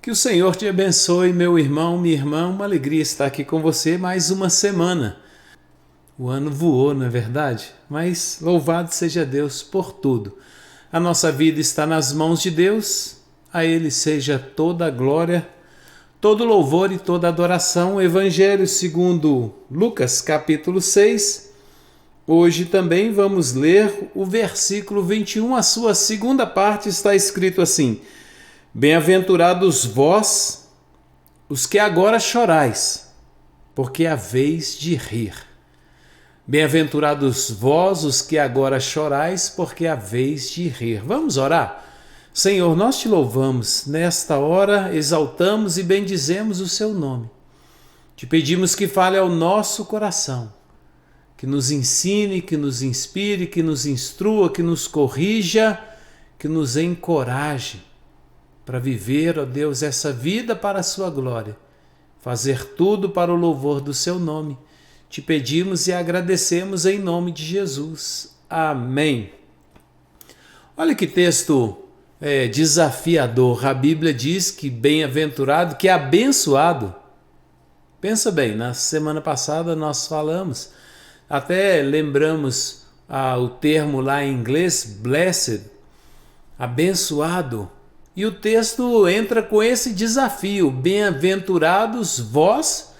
Que o Senhor te abençoe, meu irmão, minha irmã. Uma alegria estar aqui com você mais uma semana. O ano voou, não é verdade? Mas louvado seja Deus por tudo. A nossa vida está nas mãos de Deus. A Ele seja toda a glória, todo louvor e toda adoração. Evangelho segundo Lucas, capítulo 6. Hoje também vamos ler o versículo 21. A sua segunda parte está escrito assim: Bem-aventurados vós, os que agora chorais, porque é a vez de rir. Bem-aventurados vós, os que agora chorais, porque é a vez de rir. Vamos orar? Senhor, nós te louvamos. Nesta hora, exaltamos e bendizemos o seu nome. Te pedimos que fale ao nosso coração, que nos ensine, que nos inspire, que nos instrua, que nos corrija, que nos encoraje para viver, ó Deus, essa vida para a sua glória, fazer tudo para o louvor do seu nome. Te pedimos e agradecemos em nome de Jesus. Amém. Olha que texto desafiador. A Bíblia diz que bem-aventurado, que abençoado. Pensa bem, na semana passada nós falamos, até lembramos o termo lá em inglês, blessed, abençoado. E o texto entra com esse desafio: bem-aventurados vós,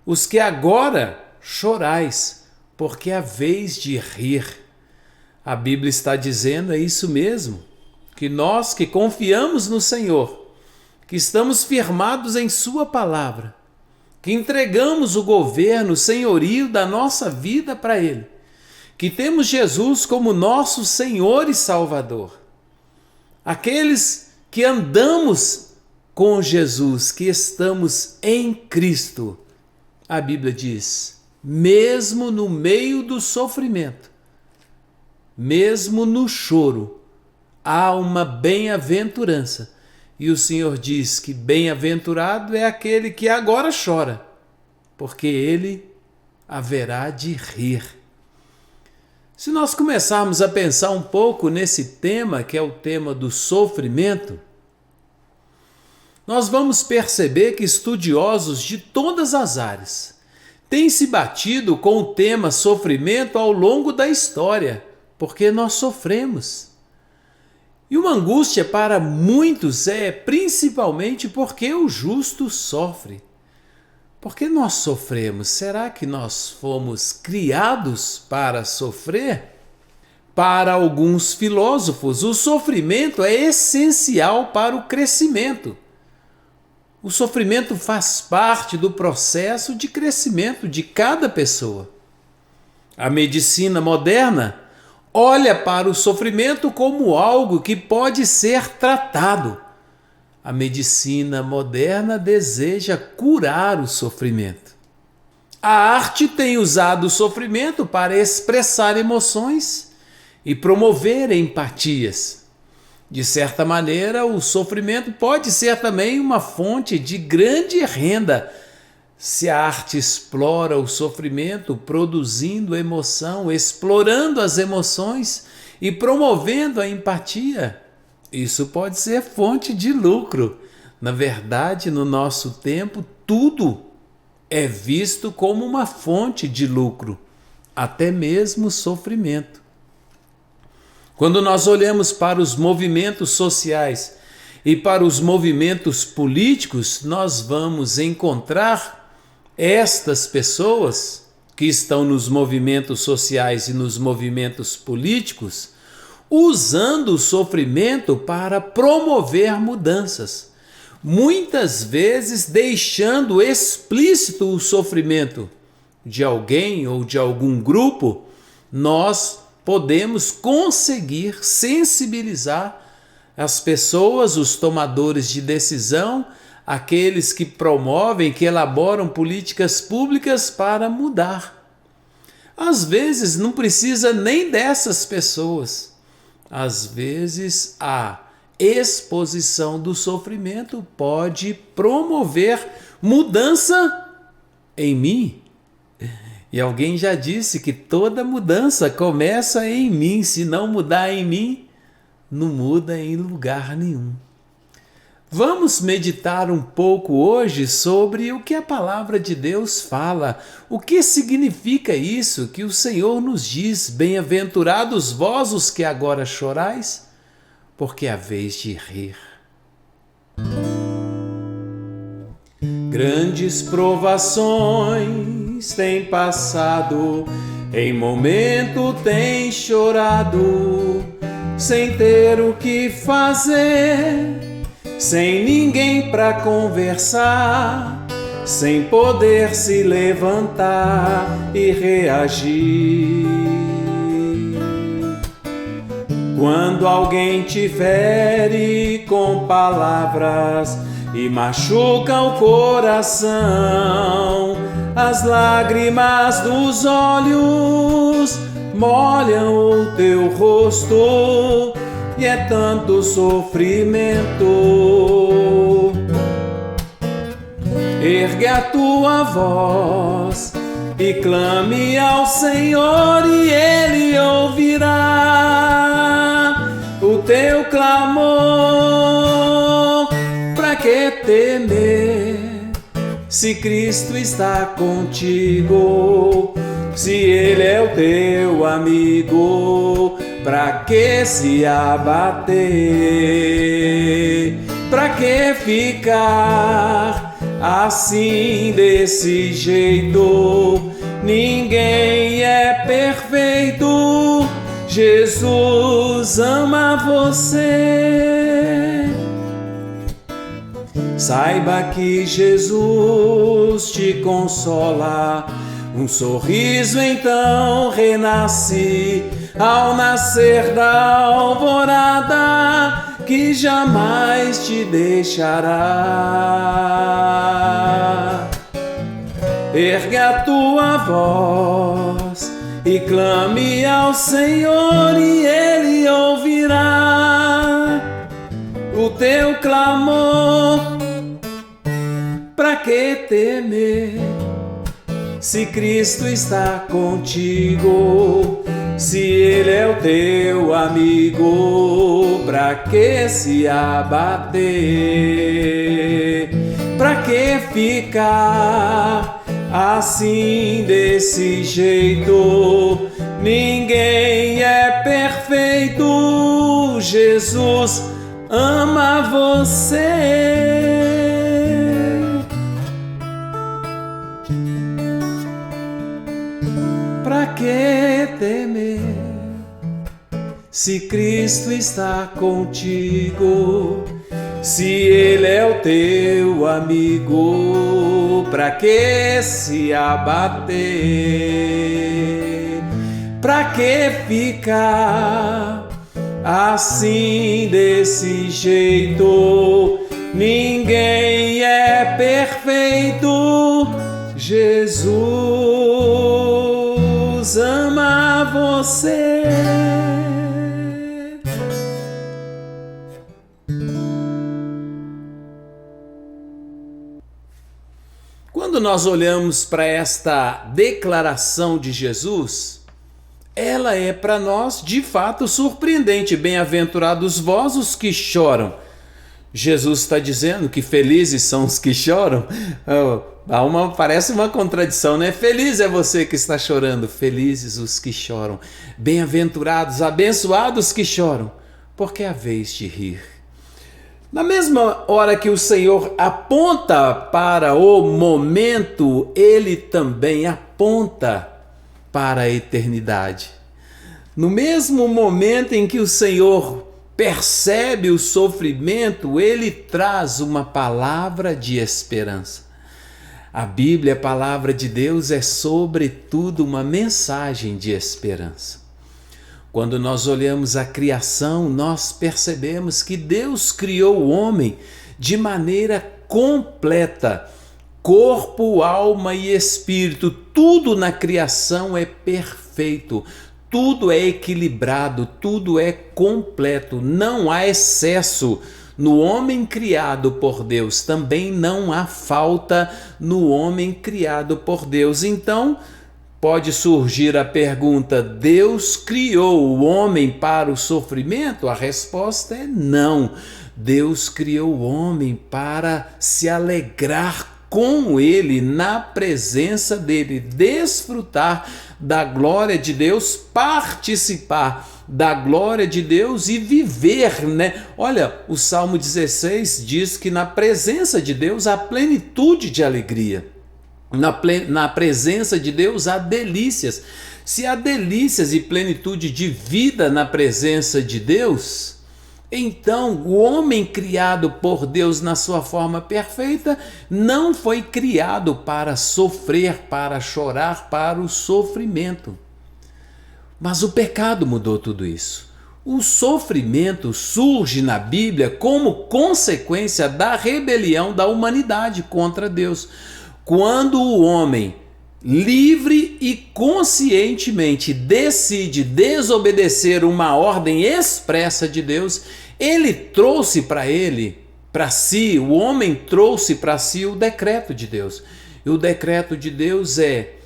os que agora chorais, porque é a vez de rir. A Bíblia está dizendo, é isso mesmo, que nós que confiamos no Senhor, que estamos firmados em sua palavra, que entregamos o governo, o senhorio da nossa vida para Ele, que temos Jesus como nosso Senhor e Salvador, aqueles que andamos com Jesus, que estamos em Cristo, a Bíblia diz, mesmo no meio do sofrimento, mesmo no choro, há uma bem-aventurança. E o Senhor diz que bem-aventurado é aquele que agora chora, porque ele haverá de rir. Se nós começarmos a pensar um pouco nesse tema, que é o tema do sofrimento, nós vamos perceber que estudiosos de todas as áreas têm se batido com o tema sofrimento ao longo da história, porque nós sofremos. E uma angústia para muitos é principalmente porque o justo sofre. Por que nós sofremos? Será que nós fomos criados para sofrer? Para alguns filósofos, o sofrimento é essencial para o crescimento. O sofrimento faz parte do processo de crescimento de cada pessoa. A medicina moderna olha para o sofrimento como algo que pode ser tratado. A medicina moderna deseja curar o sofrimento. A arte tem usado o sofrimento para expressar emoções e promover empatias. De certa maneira, o sofrimento pode ser também uma fonte de grande renda, se a arte explora o sofrimento, produzindo emoção, explorando as emoções e promovendo a empatia. Isso pode ser fonte de lucro. Na verdade, no nosso tempo, tudo é visto como uma fonte de lucro, até mesmo o sofrimento. Quando nós olhamos para os movimentos sociais e para os movimentos políticos, nós vamos encontrar estas pessoas que estão nos movimentos sociais e nos movimentos políticos usando o sofrimento para promover mudanças, muitas vezes deixando explícito o sofrimento de alguém ou de algum grupo. Nós podemos conseguir sensibilizar as pessoas, os tomadores de decisão, aqueles que promovem, que elaboram políticas públicas para mudar. Às vezes não precisa nem dessas pessoas. Às vezes a exposição do sofrimento pode promover mudança em mim. E alguém já disse que toda mudança começa em mim. Se não mudar em mim, não muda em lugar nenhum. Vamos meditar um pouco hoje sobre o que a palavra de Deus fala, o que significa isso que o Senhor nos diz: bem-aventurados vós os que agora chorais, porque é a vez de rir. Grandes provações têm passado, em momento têm chorado, sem ter o que fazer, sem ninguém pra conversar, sem poder se levantar e reagir. Quando alguém te fere com palavras e machuca o coração, as lágrimas dos olhos molham o teu rosto e é tanto sofrimento. Ergue a tua voz e clame ao Senhor e Ele ouvirá o teu clamor. Pra que temer se Cristo está contigo? Se Ele é o teu amigo, pra que se abater? Pra que ficar assim desse jeito? Ninguém é perfeito, Jesus ama você. Saiba que Jesus te consola, um sorriso então renasce ao nascer da alvorada, que jamais te deixará. Ergue a tua voz e clame ao Senhor e Ele ouvirá o teu clamor. Pra que temer se Cristo está contigo? Se Ele é o teu amigo, pra que se abater? Pra que ficar assim desse jeito? Ninguém é perfeito, Jesus ama você. Pra que temer se Cristo está contigo? Se Ele é o teu amigo, pra que se abater? Pra que ficar assim desse jeito? Ninguém é perfeito, Jesus ama você. Quando nós olhamos para esta declaração de Jesus, ela é para nós de fato surpreendente. Bem-aventurados vós os que choram. Jesus está dizendo que felizes são os que choram. Parece uma contradição, né? Feliz é você que está chorando, felizes os que choram. Bem-aventurados, abençoados que choram, porque é a vez de rir. Na mesma hora que o Senhor aponta para o momento, Ele também aponta para a eternidade. No mesmo momento em que o Senhor percebe o sofrimento, Ele traz uma palavra de esperança. A Bíblia, a palavra de Deus, é sobretudo uma mensagem de esperança. Quando nós olhamos a criação, nós percebemos que Deus criou o homem de maneira completa. Corpo, alma e espírito, tudo na criação é perfeito, tudo é equilibrado, tudo é completo, não há excesso no homem criado por Deus, também não há falta no homem criado por Deus. Então, Pode surgir a pergunta: Deus criou o homem para o sofrimento? A resposta é não. Deus criou o homem para se alegrar com ele, na presença dele, desfrutar da glória de Deus, participar da glória de Deus e viver, né? Olha, o Salmo 16 diz que na presença de Deus há plenitude de alegria. Na presença de Deus há delícias. Se há delícias e plenitude de vida na presença de Deus, então o homem criado por Deus na sua forma perfeita não foi criado para sofrer, para chorar, para o sofrimento. Mas o pecado mudou tudo isso. O sofrimento surge na Bíblia como consequência da rebelião da humanidade contra Deus. Quando o homem, livre e conscientemente, decide desobedecer uma ordem expressa de Deus, ele trouxe para si, o homem trouxe para si o decreto de Deus. E o decreto de Deus é: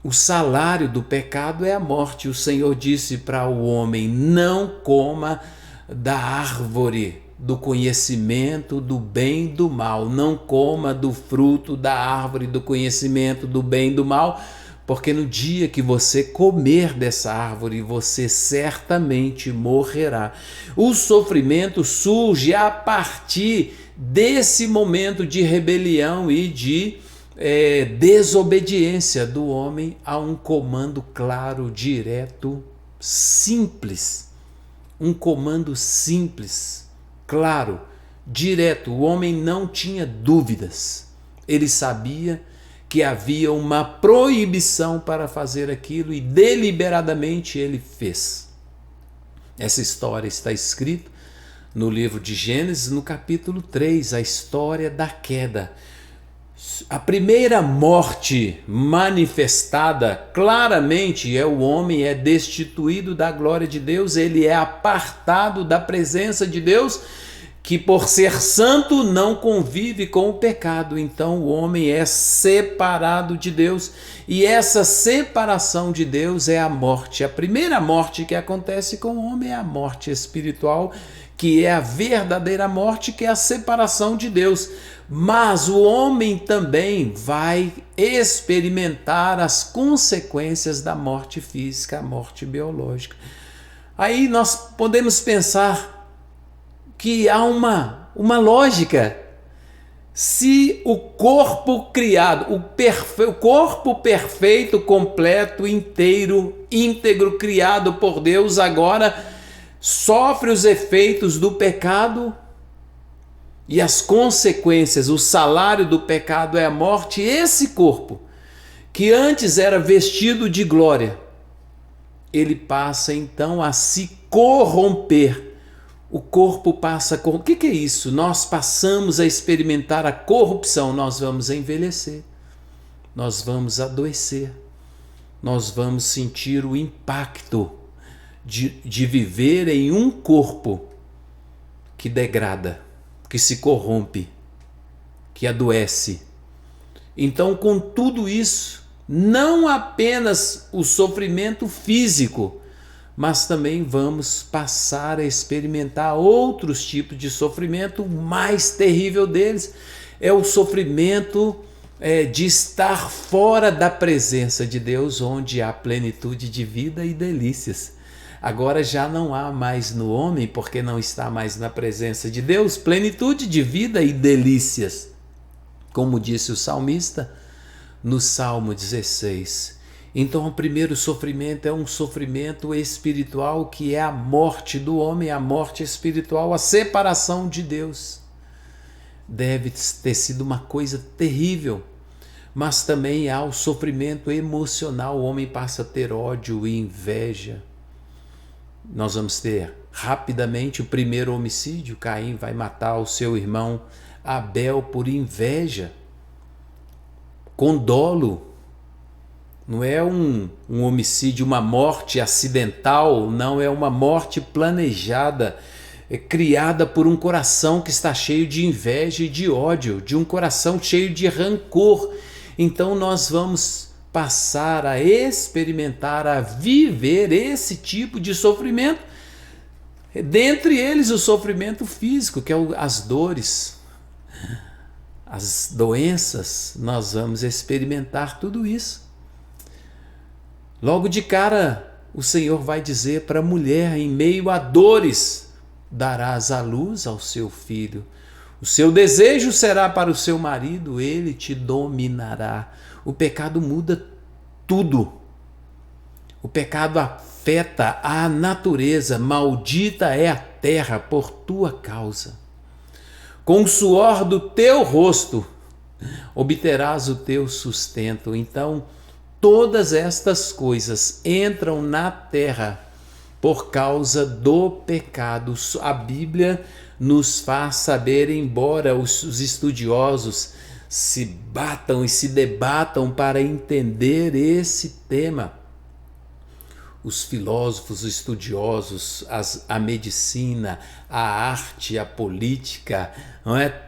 o salário do pecado é a morte. O Senhor disse para o homem: não coma da árvore do conhecimento do bem e do mal, não coma do fruto da árvore do conhecimento do bem e do mal, porque no dia que você comer dessa árvore, você certamente morrerá. O sofrimento surge a partir desse momento de rebelião e de desobediência do homem a um comando claro, direto, simples. Um comando simples, claro, direto. O homem não tinha dúvidas. Ele sabia que havia uma proibição para fazer aquilo e deliberadamente ele fez. Essa história está escrita no livro de Gênesis, no capítulo 3, a história da queda. A primeira morte manifestada claramente é: o homem é destituído da glória de Deus, ele é apartado da presença de Deus, que por ser santo não convive com o pecado. Então o homem é separado de Deus, e essa separação de Deus é a morte. A primeira morte que acontece com o homem é a morte espiritual, que é a verdadeira morte, que é a separação de Deus. Mas o homem também vai experimentar as consequências da morte física, a morte biológica. Aí nós podemos pensar que há uma lógica. Se o corpo criado, o corpo perfeito, completo, inteiro, íntegro, criado por Deus, agora sofre os efeitos do pecado e as consequências, o salário do pecado é a morte, esse corpo, que antes era vestido de glória, ele passa então a se corromper. O corpo passa a corromper. O que é isso? Nós passamos a experimentar a corrupção, nós vamos envelhecer, nós vamos adoecer, nós vamos sentir o impacto de viver em um corpo que degrada, que se corrompe, que adoece. Então, com tudo isso, não apenas o sofrimento físico, mas também vamos passar a experimentar outros tipos de sofrimento. O mais terrível deles é o sofrimento de estar fora da presença de Deus, onde há plenitude de vida e delícias. Agora já não há mais no homem, porque não está mais na presença de Deus, plenitude de vida e delícias. Como disse o salmista no Salmo 16. Então o primeiro sofrimento é um sofrimento espiritual, que é a morte do homem, a morte espiritual, a separação de Deus. Deve ter sido uma coisa terrível. Mas também há o sofrimento emocional, o homem passa a ter ódio e inveja. Nós vamos ter rapidamente o primeiro homicídio. Caim vai matar o seu irmão Abel por inveja, com dolo. Não é um homicídio, uma morte acidental, não, é uma morte planejada, criada por um coração que está cheio de inveja e de ódio, de um coração cheio de rancor. Então nós vamos passar a experimentar, a viver esse tipo de sofrimento. Dentre eles o sofrimento físico, que é as dores, as doenças, nós vamos experimentar tudo isso. Logo de cara, o Senhor vai dizer para a mulher, em meio a dores, darás à luz ao seu filho. O seu desejo será para o seu marido, ele te dominará. O pecado muda tudo. O pecado afeta a natureza, maldita é a terra por tua causa. Com o suor do teu rosto obterás o teu sustento. Então, todas estas coisas entram na terra por causa do pecado. A Bíblia nos faz saber, embora os estudiosos se batam e se debatam para entender esse tema, os filósofos, os estudiosos, a medicina, a arte, a política, não é?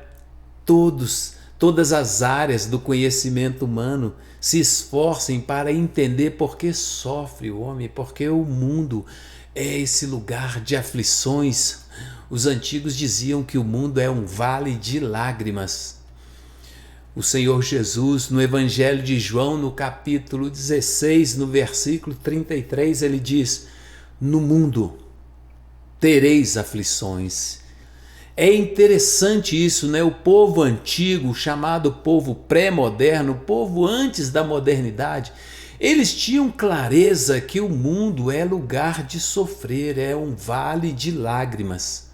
Todas as áreas do conhecimento humano se esforcem para entender por que sofre o homem, porque o mundo é esse lugar de aflições. Os antigos diziam que o mundo é um vale de lágrimas. O Senhor Jesus, no Evangelho de João, no capítulo 16, no versículo 33, ele diz: no mundo tereis aflições. É interessante isso, né? O povo antigo, chamado povo pré-moderno, o povo antes da modernidade, eles tinham clareza que o mundo é lugar de sofrer, é um vale de lágrimas,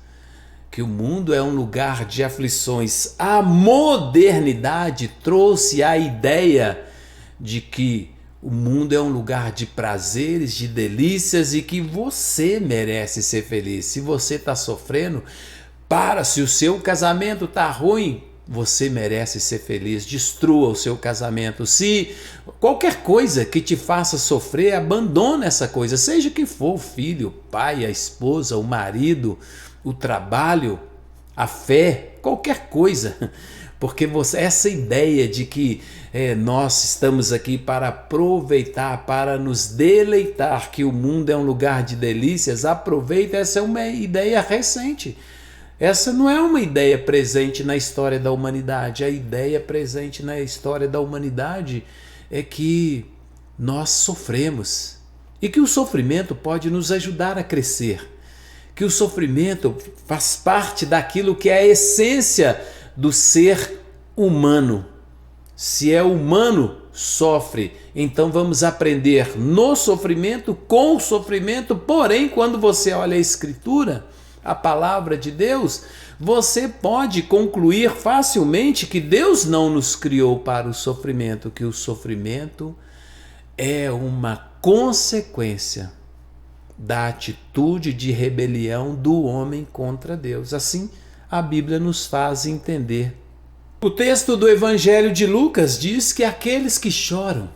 que o mundo é um lugar de aflições. A modernidade trouxe a ideia de que o mundo é um lugar de prazeres, de delícias e que você merece ser feliz. Se você está sofrendo, se o seu casamento está ruim, você merece ser feliz, destrua o seu casamento. Se qualquer coisa que te faça sofrer, abandona essa coisa, seja que for, o filho, o pai, a esposa, o marido, o trabalho, a fé, qualquer coisa. Porque essa ideia de que nós estamos aqui para aproveitar, para nos deleitar, que o mundo é um lugar de delícias, aproveita, essa é uma ideia recente. Essa não é uma ideia presente na história da humanidade. A ideia presente na história da humanidade é que nós sofremos e que o sofrimento pode nos ajudar a crescer, que o sofrimento faz parte daquilo que é a essência do ser humano. Se é humano, sofre. Então vamos aprender no sofrimento, com o sofrimento. Porém, quando você olha a Escritura, a palavra de Deus, você pode concluir facilmente que Deus não nos criou para o sofrimento, que o sofrimento é uma consequência da atitude de rebelião do homem contra Deus. Assim, a Bíblia nos faz entender. O texto do Evangelho de Lucas diz que aqueles que choram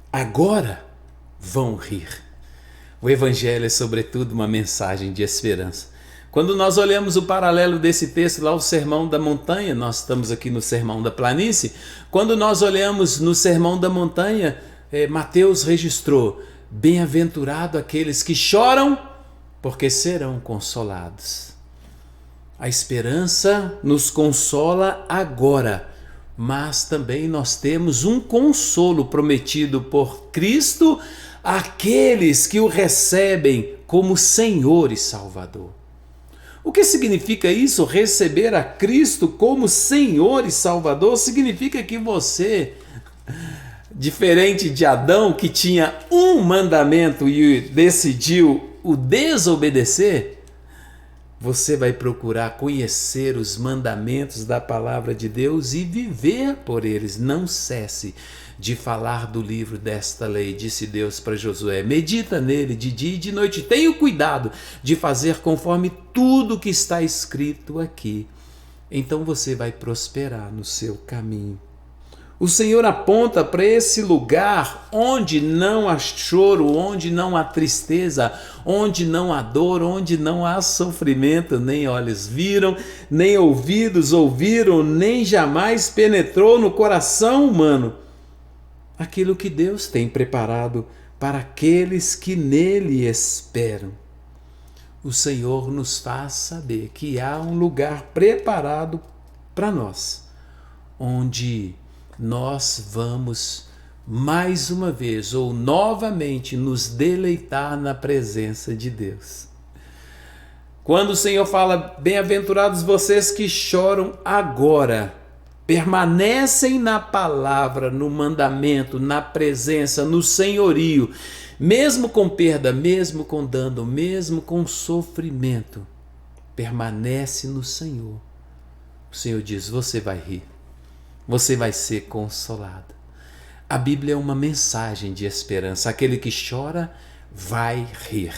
agora vão rir. O Evangelho é, sobretudo, uma mensagem de esperança. Quando nós olhamos o paralelo desse texto lá, o Sermão da Montanha, nós estamos aqui no Sermão da Planície, quando nós olhamos no Sermão da Montanha, Mateus registrou: bem-aventurado aqueles que choram, porque serão consolados. A esperança nos consola agora, mas também nós temos um consolo prometido por Cristo àqueles que o recebem como Senhor e Salvador. O que significa isso? Receber a Cristo como Senhor e Salvador significa que você, diferente de Adão, que tinha um mandamento e decidiu o desobedecer, você vai procurar conhecer os mandamentos da palavra de Deus e viver por eles. Não cesse de falar do livro desta lei, disse Deus para Josué. Medita nele de dia e de noite. Tenha o cuidado de fazer conforme tudo que está escrito aqui. Então você vai prosperar no seu caminho. O Senhor aponta para esse lugar onde não há choro, onde não há tristeza, onde não há dor, onde não há sofrimento, nem olhos viram, nem ouvidos ouviram, nem jamais penetrou no coração humano aquilo que Deus tem preparado para aqueles que nele esperam. O Senhor nos faz saber que há um lugar preparado para nós, onde nós vamos mais uma vez ou novamente nos deleitar na presença de Deus. Quando o Senhor fala, bem-aventurados vocês que choram agora, permanecem na palavra, no mandamento, na presença, no senhorio, mesmo com perda, mesmo com dano, mesmo com sofrimento, permanece no Senhor. O Senhor diz, você vai rir, você vai ser consolado. A Bíblia é uma mensagem de esperança. Aquele que chora vai rir.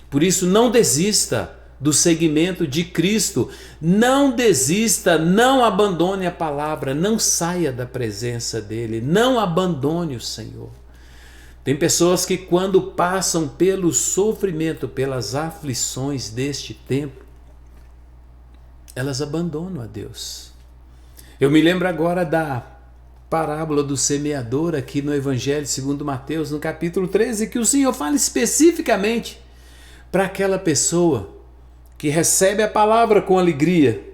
Por isso, não desista do seguimento de Cristo. Não desista, não abandone a palavra, não saia da presença dele, não abandone o Senhor. Tem pessoas que quando passam pelo sofrimento, pelas aflições deste tempo, elas abandonam a Deus. Eu me lembro agora da parábola do semeador aqui no Evangelho segundo Mateus, no capítulo 13, que o Senhor fala especificamente para aquela pessoa que recebe a palavra com alegria,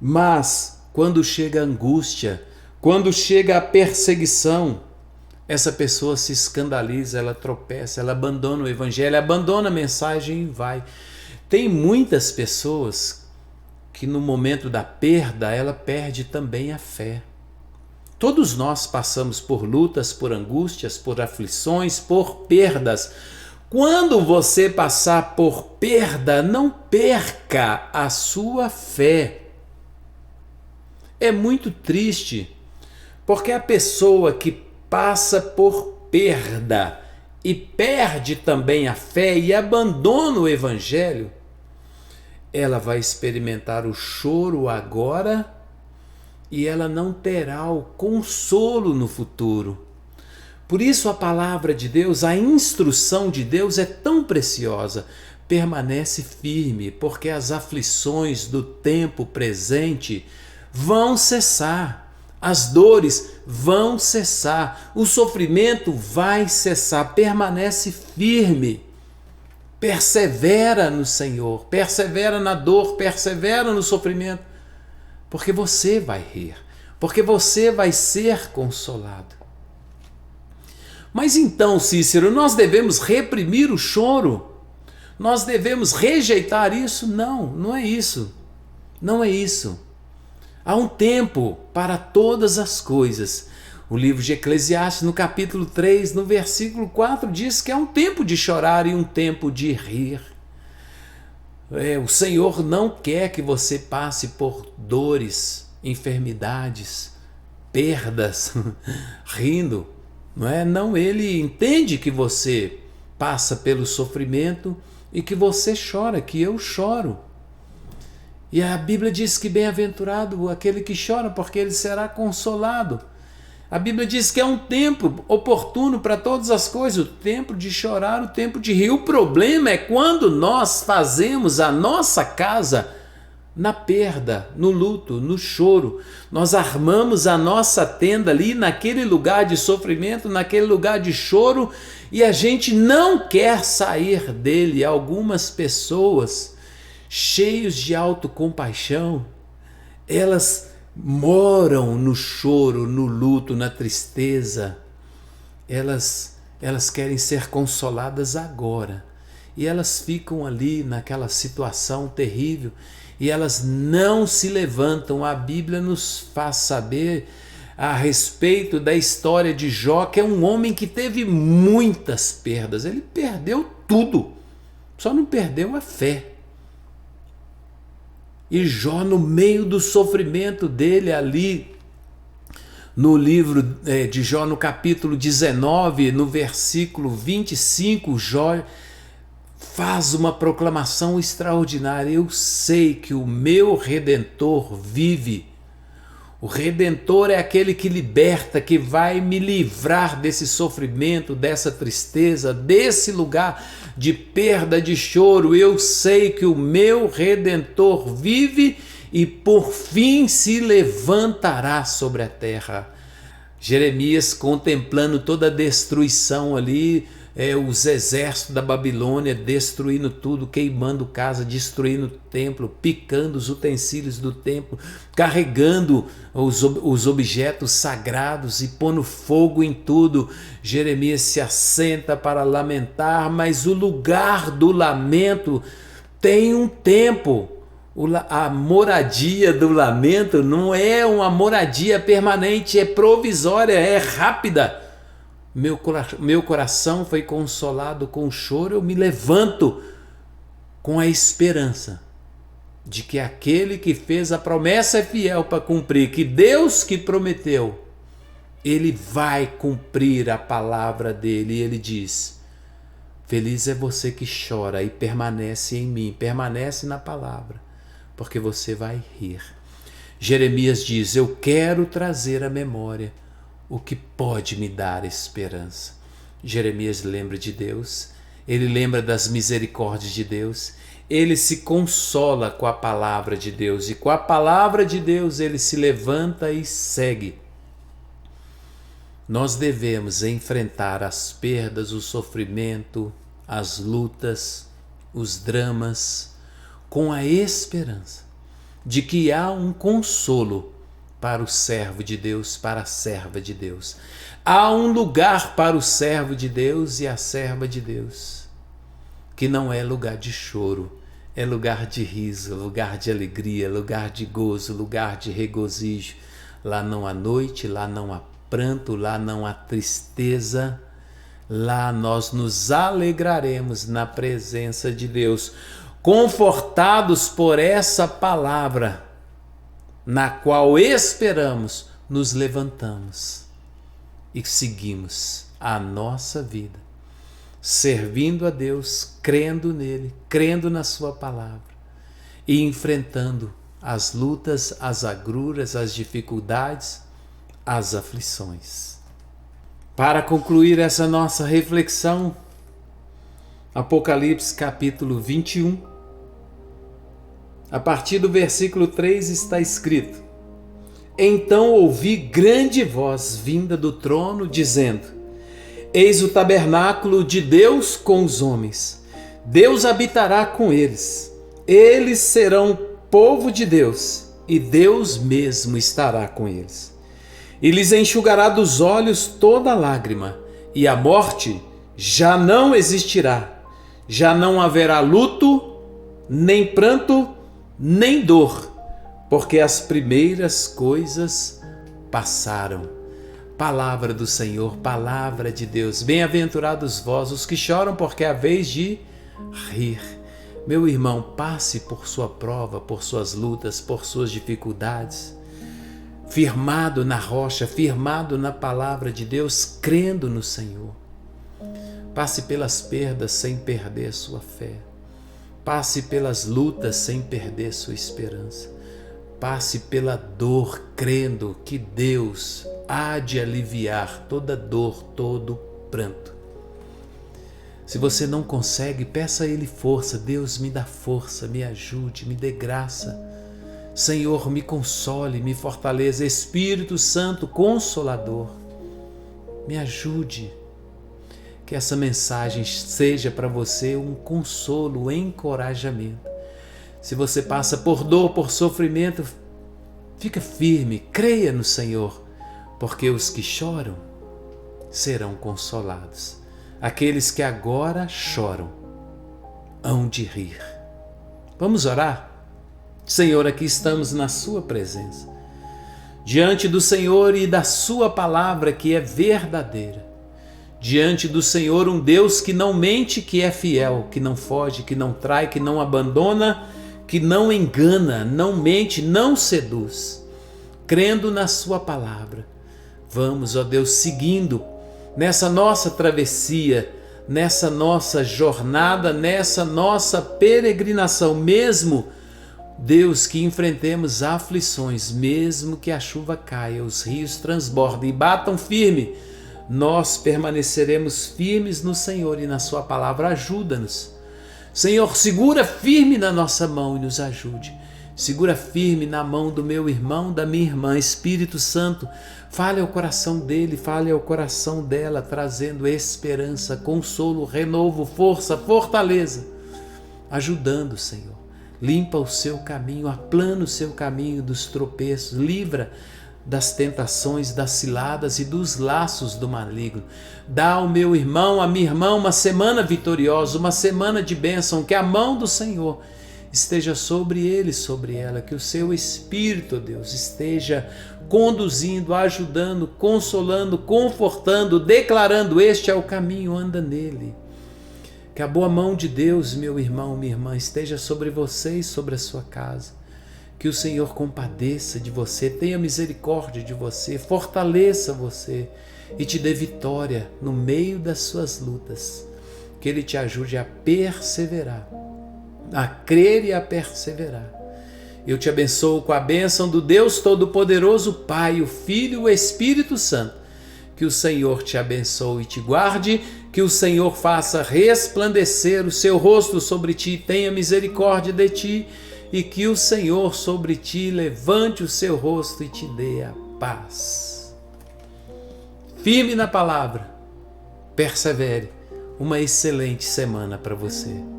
mas quando chega a angústia, quando chega a perseguição, essa pessoa se escandaliza, ela tropeça, ela abandona o Evangelho, abandona a mensagem e vai. Tem muitas pessoas que no momento da perda, ela perde também a fé. Todos nós passamos por lutas, por angústias, por aflições, por perdas. Quando você passar por perda, não perca a sua fé. É muito triste, porque a pessoa que passa por perda e perde também a fé e abandona o Evangelho, ela vai experimentar o choro agora e ela não terá o consolo no futuro. Por isso a palavra de Deus, a instrução de Deus é tão preciosa. Permanece firme, porque as aflições do tempo presente vão cessar. As dores vão cessar. O sofrimento vai cessar. Permanece firme. Persevera no Senhor. Persevera na dor. Persevera no sofrimento. Porque você vai rir, porque você vai ser consolado. Mas então, Cícero, nós devemos reprimir o choro? Nós devemos rejeitar isso? Não, não é isso. Não é isso. Há um tempo para todas as coisas. O livro de Eclesiastes, no capítulo 3, no versículo 4, diz que é um tempo de chorar e um tempo de rir. O Senhor não quer que você passe por dores, enfermidades, perdas, rindo, não é? Não, Ele entende que você passa pelo sofrimento e que você chora, que eu choro. E a Bíblia diz que bem-aventurado aquele que chora, porque ele será consolado. A Bíblia diz que é um tempo oportuno para todas as coisas, o tempo de chorar, o tempo de rir. O problema é quando nós fazemos a nossa casa na perda, no luto, no choro. Nós armamos a nossa tenda ali naquele lugar de sofrimento, naquele lugar de choro, e a gente não quer sair dele. Algumas pessoas, cheios de autocompaixão, elas moram no choro, no luto, na tristeza. Elas querem ser consoladas agora. E elas ficam ali naquela situação terrível e elas não se levantam. A Bíblia nos faz saber a respeito da história de Jó, que é um homem que teve muitas perdas. Ele perdeu tudo, só não perdeu a fé. E Jó, no meio do sofrimento dele ali, no livro de Jó, no capítulo 19, no versículo 25, Jó faz uma proclamação extraordinária. Eu sei que o meu Redentor vive. O Redentor é aquele que liberta, que vai me livrar desse sofrimento, dessa tristeza, desse lugar de perda, de choro. Eu sei que o meu Redentor vive e por fim se levantará sobre a terra. Jeremias contemplando toda a destruição ali, os exércitos da Babilônia destruindo tudo, queimando casa, destruindo o templo, picando os utensílios do templo, carregando os objetos sagrados e pondo fogo em tudo. Jeremias se assenta para lamentar, mas o lugar do lamento tem um tempo. A moradia do lamento não é uma moradia permanente, é provisória, é rápida. Meu coração foi consolado com o choro, eu me levanto com a esperança de que aquele que fez a promessa é fiel para cumprir, que Deus que prometeu, Ele vai cumprir a palavra dele. E Ele diz: feliz é você que chora e permanece em mim, permanece na palavra, porque você vai rir. Jeremias diz: eu quero trazer à memória o que pode me dar esperança. Jeremias lembra de Deus, ele lembra das misericórdias de Deus, ele se consola com a palavra de Deus, e com a palavra de Deus ele se levanta e segue. Nós devemos enfrentar as perdas, o sofrimento, as lutas, os dramas, com a esperança de que há um consolo para o servo de Deus, para a serva de Deus. Há um lugar para o servo de Deus e a serva de Deus, que não é lugar de choro, é lugar de riso, lugar de alegria, lugar de gozo, lugar de regozijo. Lá não há noite, lá não há pranto, lá não há tristeza. Lá nós nos alegraremos na presença de Deus, confortados por essa palavra, na qual esperamos, nos levantamos e seguimos a nossa vida, servindo a Deus, crendo nele, crendo na sua palavra e enfrentando as lutas, as agruras, as dificuldades, as aflições. Para concluir essa nossa reflexão, Apocalipse capítulo 21, a partir do versículo 3 está escrito: então ouvi grande voz vinda do trono, dizendo: eis o tabernáculo de Deus com os homens. Deus habitará com eles. Eles serão povo de Deus, e Deus mesmo estará com eles. E lhes enxugará dos olhos toda lágrima, e a morte já não existirá. Já não haverá luto, nem pranto, nem dor, porque as primeiras coisas passaram. Palavra do Senhor, palavra de Deus. Bem-aventurados vós, os que choram, porque é a vez de rir. Meu irmão, passe por sua prova, por suas lutas, por suas dificuldades, firmado na rocha, firmado na palavra de Deus, crendo no Senhor. Passe pelas perdas sem perder sua fé. Passe pelas lutas sem perder sua esperança. Passe pela dor, crendo que Deus há de aliviar toda dor, todo pranto. Se você não consegue, peça a Ele força. Deus, me dá força, me ajude, me dê graça. Senhor, me console, me fortaleça. Espírito Santo Consolador, me ajude. Que essa mensagem seja para você um consolo, um encorajamento. Se você passa por dor, por sofrimento, fica firme, creia no Senhor, porque os que choram serão consolados. Aqueles que agora choram hão de rir. Vamos orar? Senhor, aqui estamos na sua presença, diante do Senhor e da sua palavra que é verdadeira. Diante do Senhor, um Deus que não mente, que é fiel, que não foge, que não trai, que não abandona, que não engana, não mente, não seduz. Crendo na sua palavra, vamos, ó Deus, seguindo nessa nossa travessia, nessa nossa jornada, nessa nossa peregrinação, mesmo, Deus, que enfrentemos aflições, mesmo que a chuva caia, os rios transbordem e batam firme, nós permaneceremos firmes no Senhor e na sua palavra. Ajuda-nos. Senhor, segura firme na nossa mão e nos ajude. Segura firme na mão do meu irmão, da minha irmã. Espírito Santo, fale ao coração dele, fale ao coração dela, trazendo esperança, consolo, renovo, força, fortaleza, ajudando, Senhor. Limpa o seu caminho, aplana o seu caminho dos tropeços, livra das tentações, das ciladas e dos laços do maligno. Dá ao meu irmão, à minha irmã, uma semana vitoriosa, uma semana de bênção, que a mão do Senhor esteja sobre ele, sobre ela, que o seu Espírito, Deus, esteja conduzindo, ajudando, consolando, confortando, declarando: este é o caminho, anda nele. Que a boa mão de Deus, meu irmão, minha irmã, esteja sobre você e sobre a sua casa. Que o Senhor compadeça de você, tenha misericórdia de você, fortaleça você e te dê vitória no meio das suas lutas. Que Ele te ajude a perseverar, a crer e a perseverar. Eu te abençoo com a bênção do Deus Todo-Poderoso, Pai, o Filho e o Espírito Santo. Que o Senhor te abençoe e te guarde, que o Senhor faça resplandecer o seu rosto sobre ti, tenha misericórdia de ti, e que o Senhor sobre ti levante o seu rosto e te dê a paz. Firme na palavra, persevere. Uma excelente semana para você.